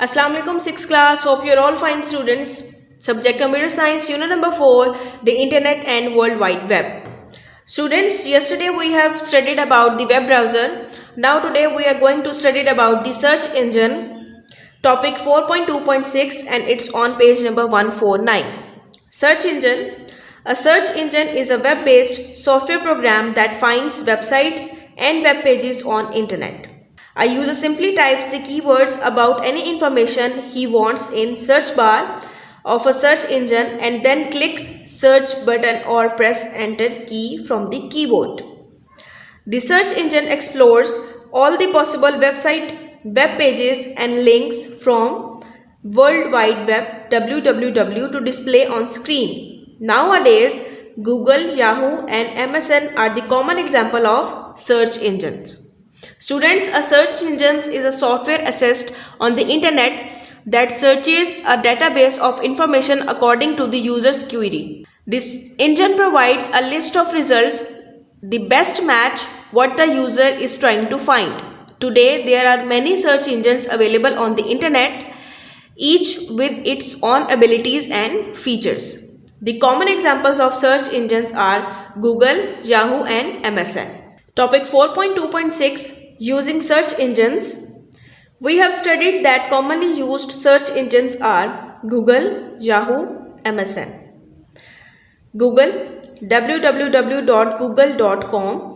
Assalamu alaikum 6th class. Hope you're all fine students. Subject Computer Science, unit number 4, the Internet and World Wide Web. Students, yesterday we have studied about the web browser. Now today we are going to study about the search engine, topic 4.2.6, and it's on page number 149. Search engine. A search engine is a web-based software program that finds websites and web pages on internet. A user simply types the keywords about any information he wants in search bar of a search engine and then clicks search button or press enter key from the keyboard. The search engine explores all the possible web pages and links from World Wide Web www to display on screen. Nowadays, Google, Yahoo and MSN are the common example of search engines. Students, a search engine is a software accessed on the internet that searches a database of information according to the user's query. This engine provides a list of results, the best match what the user is trying to find. Today, there are many search engines available on the internet, each with its own abilities and features. The common examples of search engines are Google, Yahoo and MSN. Topic 4.2.6, Using search engines. We have studied that commonly used search engines are Google, Yahoo, MSN. Google, www.google.com.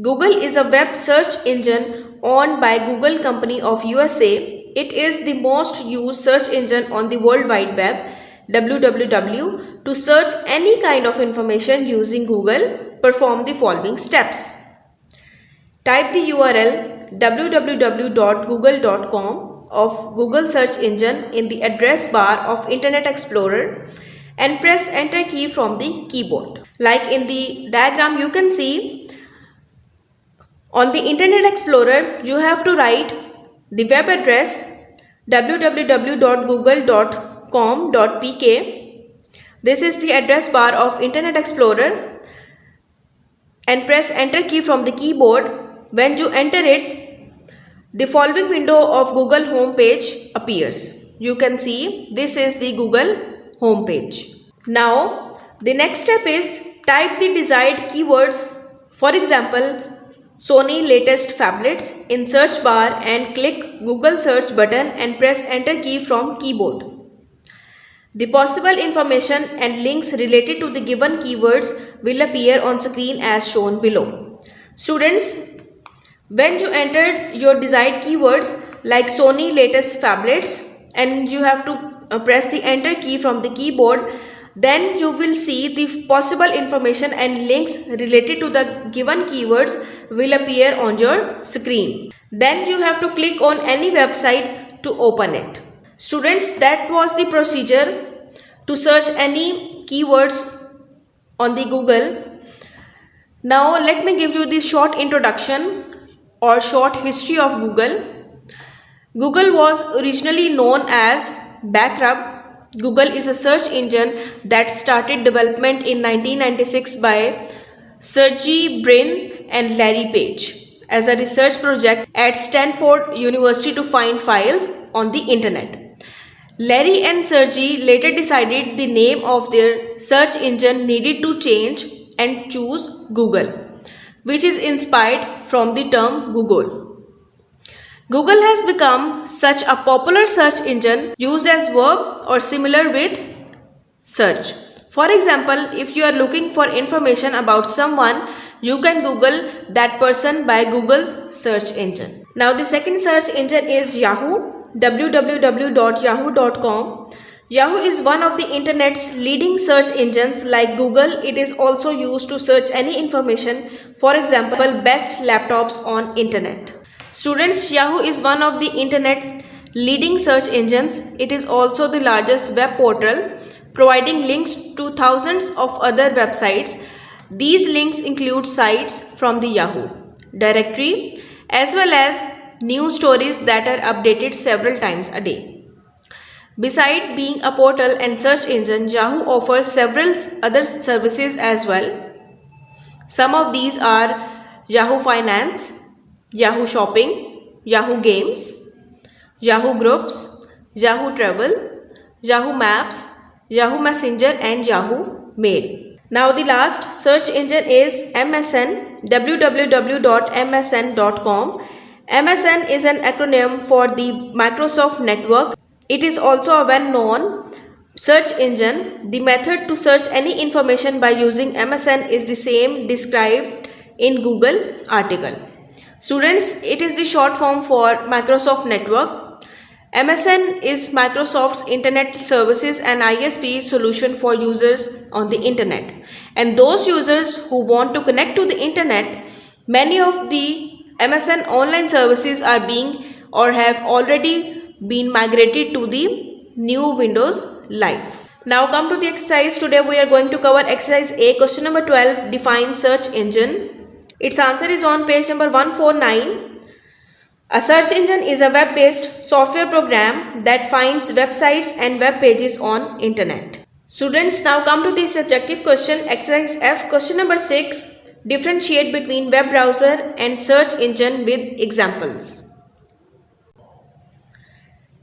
Google is a web search engine owned by Google Company of USA. It is the most used search engine on the World Wide Web, www. To search any kind of information using Google, perform the following steps. Type the URL www.google.com of Google search engine in the address bar of Internet Explorer and press enter key from the keyboard. Like in the diagram you can see, on the Internet Explorer you have to write the web address www.google.com.pk. This is the address bar of Internet Explorer and press enter key from the keyboard. When you enter it, the following window of Google home page appears. You can see this is the Google home page. Now, the next step is type the desired keywords. For example, Sony latest phablets in search bar and click Google search button and press enter key from keyboard. The possible information and links related to the given keywords will appear on screen as shown below. Students, when you entered your desired keywords like Sony latest phablets and you have to press the enter key from the keyboard, then you will see the possible information and links related to the given keywords will appear on your screen. Then you have to click on any website to open it. Students, that was the procedure to search any keywords on the Google. Now let me give you this short introduction or short history of Google. Google was originally known as Backrub. Google is a search engine that started development in 1996 by Sergey Brin and Larry Page as a research project at Stanford University to find files on the internet. Larry and Sergey later decided the name of their search engine needed to change and choose Google, which is inspired from the term Google. Google has become such a popular search engine used as verb or similar with search. For example, if you are looking for information about someone, you can Google that person by Google's search engine. Now the second search engine is Yahoo, www.yahoo.com. Yahoo is one of the internet's leading search engines. Like Google, it is also used to search any information, for example, best laptops on internet. Students, Yahoo is one of the internet's leading search engines. It is also the largest web portal, providing links to thousands of other websites. These links include sites from the Yahoo directory as well as news stories that are updated several times a day. Besides being a portal and search engine, Yahoo offers several other services as well. Some of these are Yahoo Finance, Yahoo Shopping, Yahoo Games, Yahoo Groups, Yahoo Travel, Yahoo Maps, Yahoo Messenger and Yahoo Mail. Now the last search engine is MSN, www.msn.com. MSN is an acronym for the Microsoft Network. It is also a well-known search engine. The method to search any information by using MSN is the same described in Google article. Students, it is the short form for Microsoft Network. MSN is Microsoft's Internet Services and ISP solution for users on the Internet. And those users who want to connect to the Internet, many of the MSN online services are being or have already been migrated to the new Windows Live. Now come to the exercise. Today we are going to cover exercise A, question number 12, define search engine. Its answer is on page number 149. A search engine is a web-based software program that finds websites and web pages on internet. Students, now come to the subjective question, exercise F, question number 6. Differentiate between web browser and search engine with examples.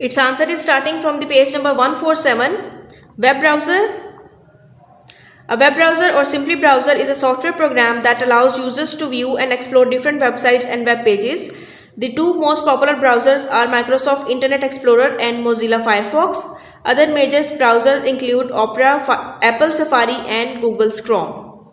Its answer is starting from the page number 147. Web browser. A web browser or simply browser is a software program that allows users to view and explore different websites and web pages. The two most popular browsers are Microsoft Internet Explorer and Mozilla Firefox. Other major browsers include Opera, Apple Safari and Google's Chrome.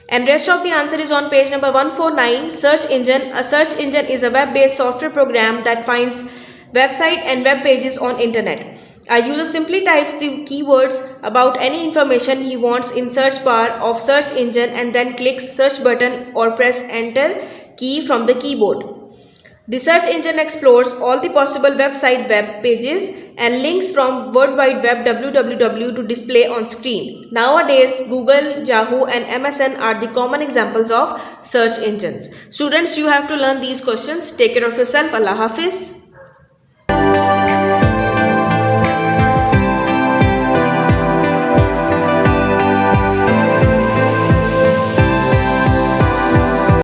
And rest of the answer is on page number 149. Search engine. A search engine is a web-based software program that finds website and web pages on internet. A user simply types the keywords about any information he wants in search bar of search engine and then clicks search button or press enter key from the keyboard. The search engine explores all the possible website web pages and links from World Wide Web www to display on screen. Nowadays, Google, Yahoo and MSN are the common examples of search engines. Students, you have to learn these questions. Take care of yourself. Allah Hafiz.